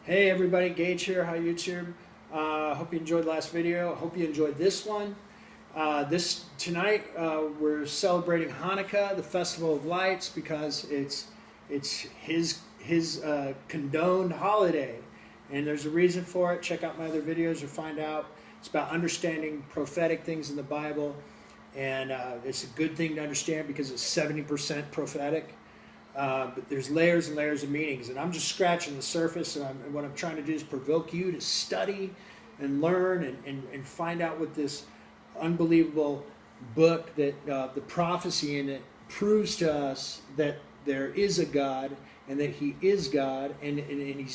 Hey everybody, Gage here. Hi YouTube. Hope you enjoyed the last video. Hope you enjoyed this one. Tonight we're celebrating Hanukkah, the Festival of Lights, because it's his condoned holiday, and there's a reason for it. Check out my other videos to find out. It's about understanding prophetic things in the Bible, and it's a good thing to understand because it's 70% prophetic. But there's layers and layers of meanings, and I'm just scratching the surface, and what I'm trying to do is provoke you to study and learn and find out what this unbelievable book, that the prophecy in it proves to us that there is a God, and that he is God, and he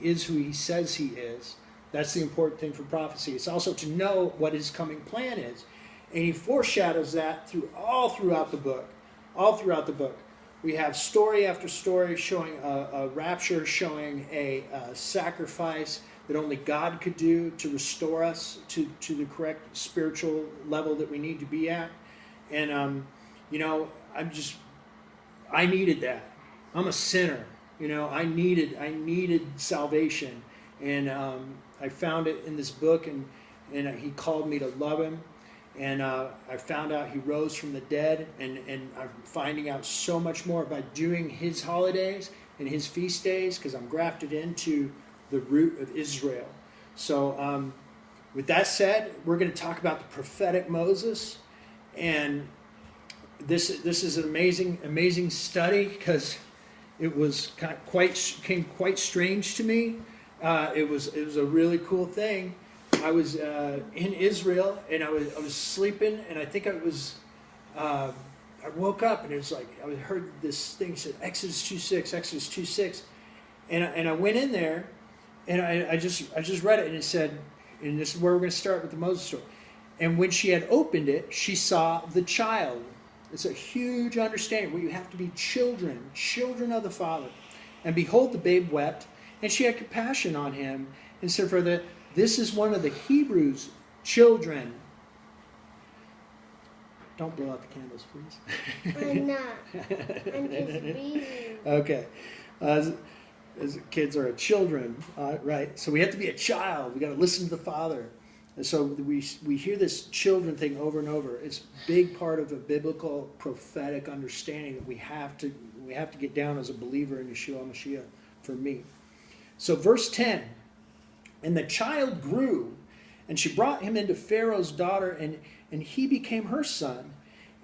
is who he says he is. That's the important thing for prophecy. It's also to know what his coming plan is, and he foreshadows that all throughout the book. We have story after story showing a rapture, showing a sacrifice that only God could do to restore us to the correct spiritual level that we need to be at. And, I needed that. I'm a sinner. I needed salvation. And I found it in this book, and he called me to love him. And I found out he rose from the dead, and I'm finding out so much more by doing his holidays and his feast days, because I'm grafted into the root of Israel. So with that said, we're going to talk about the prophetic Moses, and this is an amazing study, because it was came quite strange to me. It was a really cool thing. I was in Israel, and I was sleeping, and I think I woke up, and it was like I heard this thing said Exodus 2:6, Exodus 2:6, and I went in there, and I just read it, and it said, and this is where we're going to start with the Moses story. And when she had opened it, she saw the child. It's a huge understanding where you have to be children of the Father. And behold, the babe wept, and she had compassion on him, and said, this is one of the Hebrews' children. Don't blow out the candles, please. I'm not. I'm just being. Okay. As kids are children, right? So we have to be a child. We got to listen to the Father. And so we hear this children thing over and over. It's a big part of a biblical prophetic understanding that we have to get down as a believer in Yeshua Mashiach, for me. So verse 10. And the child grew, and she brought him into Pharaoh's daughter, and he became her son.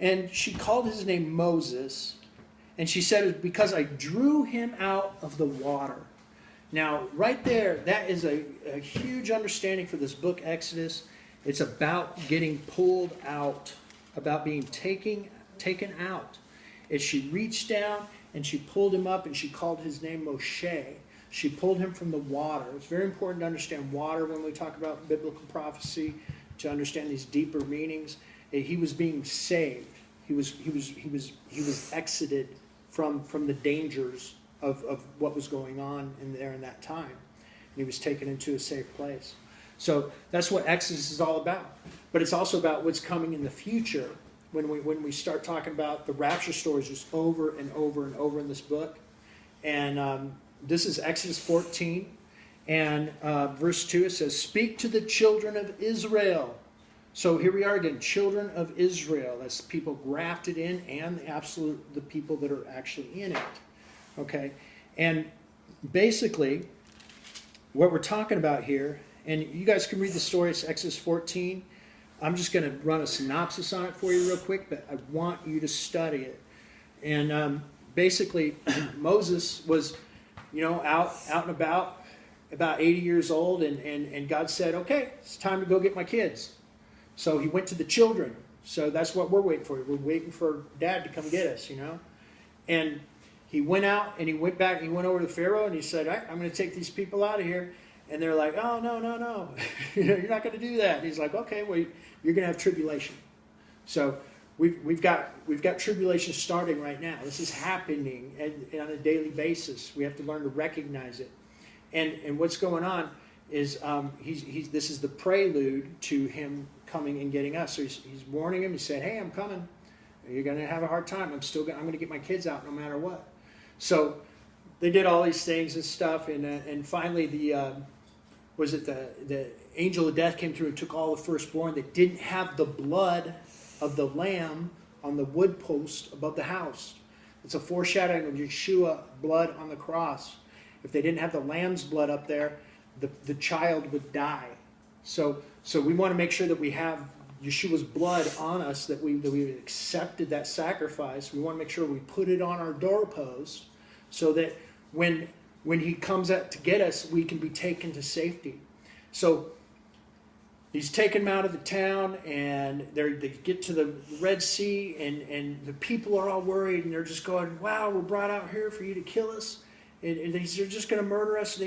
And she called his name Moses. And she said, because I drew him out of the water. Now, right there, that is a huge understanding for this book, Exodus. It's about getting pulled out, about being taken out. As she reached down, and she pulled him up, and she called his name Moshe. She pulled him from the water. It's very important to understand water when we talk about biblical prophecy, to understand these deeper meanings. He was being saved. He was exited from the dangers of what was going on in that time. And he was taken into a safe place. So that's what Exodus is all about. But it's also about what's coming in the future when we start talking about the rapture stories just over and over and over in this book. And this is Exodus 14, and verse 2, it says, speak to the children of Israel. So here we are again, children of Israel. That's people grafted in, and the people that are actually in it. Okay? And basically, what we're talking about here, and you guys can read the story, it's Exodus 14. I'm just going to run a synopsis on it for you real quick, but I want you to study it. And basically, Moses was out and about 80 years old, and God said, okay, it's time to go get my kids. So he went to the children. So that's what we're waiting for. We're waiting for Dad to come get us, And he went out, and he went back, he went over to Pharaoh, and he said, I'm going to take these people out of here. And they're like, oh, no. You're not going to do that. And he's like, okay, well, you're going to have tribulation. So We've got tribulation starting right now. This is happening on a daily basis. We have to learn to recognize it. And what's going on is this is the prelude to him coming and getting us. So he's warning him. He said, hey, I'm coming. You're going to have a hard time. I'm going to get my kids out no matter what. So they did all these things and stuff, and finally the angel of death came through and took all the firstborn that didn't have the blood of the lamb on the wood post above the house. It's a foreshadowing of Yahshua blood on the cross. If they didn't have the lamb's blood up there, the child would die. So we want to make sure that we have Yeshua's blood on us, that we accepted that sacrifice. We want to make sure we put it on our doorpost so that when he comes out to get us, we can be taken to safety. So he's taken them out of the town, and they get to the Red Sea, and the people are all worried, and they're just going, wow, we're brought out here for you to kill us, and they're just going to murder us.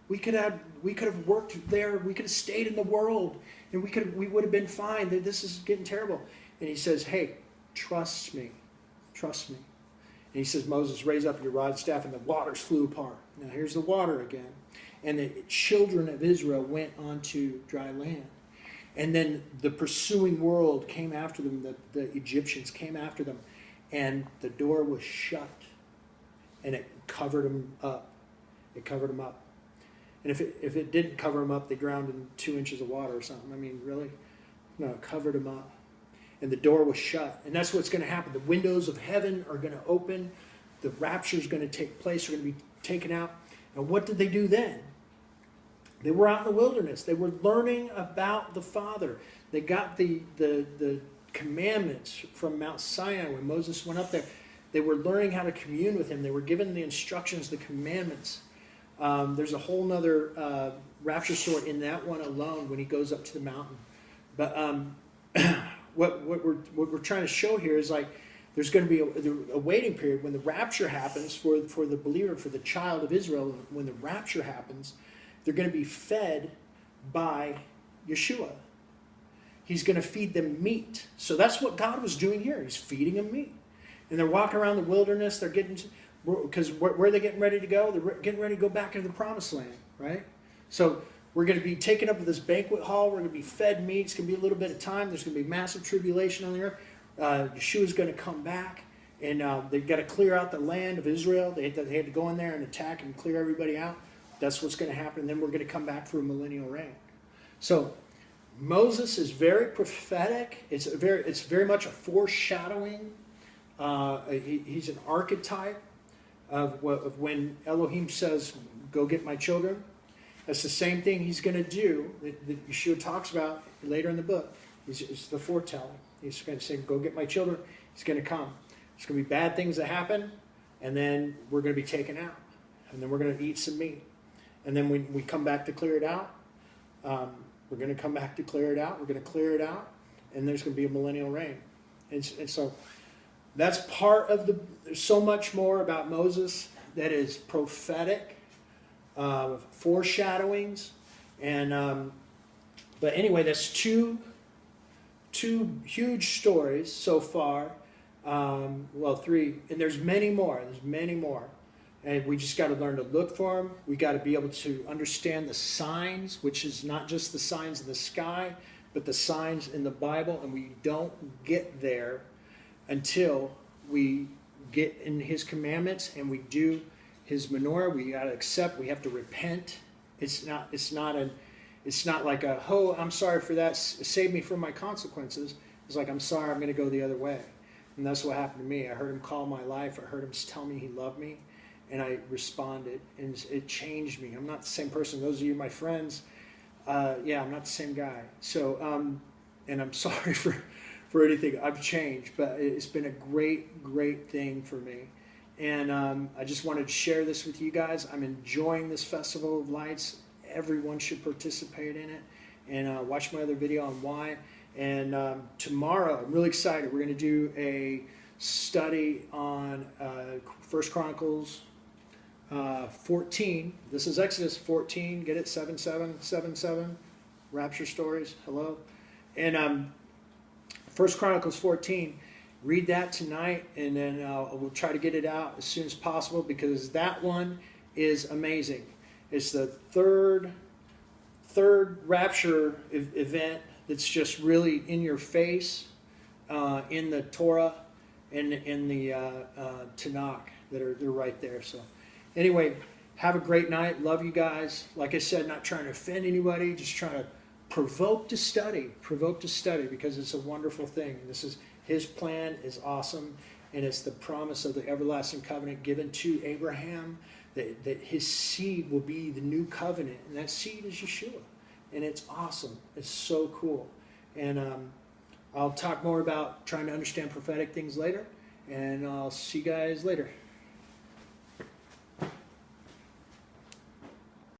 We could have worked there. We could have stayed in the world, and we would have been fine. This is getting terrible. And he says, hey, trust me. Trust me. And he says, Moses, raise up your rod and staff, and the waters flew apart. Now here's the water again. And the children of Israel went onto dry land. And then the pursuing world came after them. The Egyptians came after them. And the door was shut. And it covered them up. It covered them up. And if it didn't cover them up, they drowned in 2 inches of water or something. I mean, really? No, it covered them up. And the door was shut. And that's what's going to happen. The windows of heaven are going to open. The rapture is going to take place. They're going to be taken out. And what did they do then? They were out in the wilderness. They were learning about the Father. They got the commandments from Mount Sinai when Moses went up there. They were learning how to commune with him. They were given the instructions, the commandments. There's a whole other rapture story in that one alone when he goes up to the mountain. But what we're trying to show here is like there's going to be a waiting period when the rapture happens for the believer, for the child of Israel. When the rapture happens, they're going to be fed by Yeshua. He's going to feed them meat. So that's what God was doing here. He's feeding them meat. And they're walking around the wilderness. They're getting, because where are they getting ready to go? They're getting ready to go back into the promised land, right? So we're going to be taken up to this banquet hall. We're going to be fed meat. It's going to be a little bit of time. There's going to be massive tribulation on the earth. Yeshua's going to come back. And they've got to clear out the land of Israel. They had to go in there and attack and clear everybody out. That's what's going to happen. And then we're going to come back for a millennial reign. So Moses is very prophetic. It's very much a foreshadowing. He's an archetype of when Elohim says, go get my children. That's the same thing he's going to do that Yeshua talks about later in the book. It's the foretelling. He's going to say, go get my children. He's going to come. There's going to be bad things that happen, and then we're going to be taken out. And then we're going to eat some meat. And then when we come back to clear it out, we're going to come back to clear it out. We're going to clear it out, and there's going to be a millennial reign. And so that's part of there's so much more about Moses that is prophetic, foreshadowings. And but anyway, that's two huge stories so far. Well, 3, and there's many more. There's many more. And we just got to learn to look for them. We got to be able to understand the signs, which is not just the signs in the sky, but the signs in the Bible. And we don't get there until we get in His commandments and we do His menorah. We got to accept. We have to repent. It's not like I'm sorry for that. Save me from my consequences. It's like, I'm sorry. I'm going to go the other way. And that's what happened to me. I heard Him call my life. I heard Him tell me He loved me. And I responded, and it changed me. I'm not the same person. Those of you, my friends, I'm not the same guy. So, and I'm sorry for anything. I've changed, but it's been a great thing for me. And I just wanted to share this with you guys. I'm enjoying this Festival of Lights. Everyone should participate in it. And watch my other video on why. And tomorrow, I'm really excited. We're going to do a study on 1 Chronicles 14. This is Exodus 14. Get it? 7:7. Rapture stories. Hello. And 1 Chronicles 14. Read that tonight, and then we'll try to get it out as soon as possible, because that one is amazing. It's the third rapture event that's just really in your face in the Torah and in the Tanakh. They're right there. So anyway, have a great night. Love you guys. Like I said, not trying to offend anybody, just trying to provoke to study, because it's a wonderful thing. This is his plan is awesome, and it's the promise of the everlasting covenant given to Abraham, that his seed will be the new covenant, and that seed is Yeshua, and it's awesome. It's so cool, and I'll talk more about trying to understand prophetic things later, and I'll see you guys later.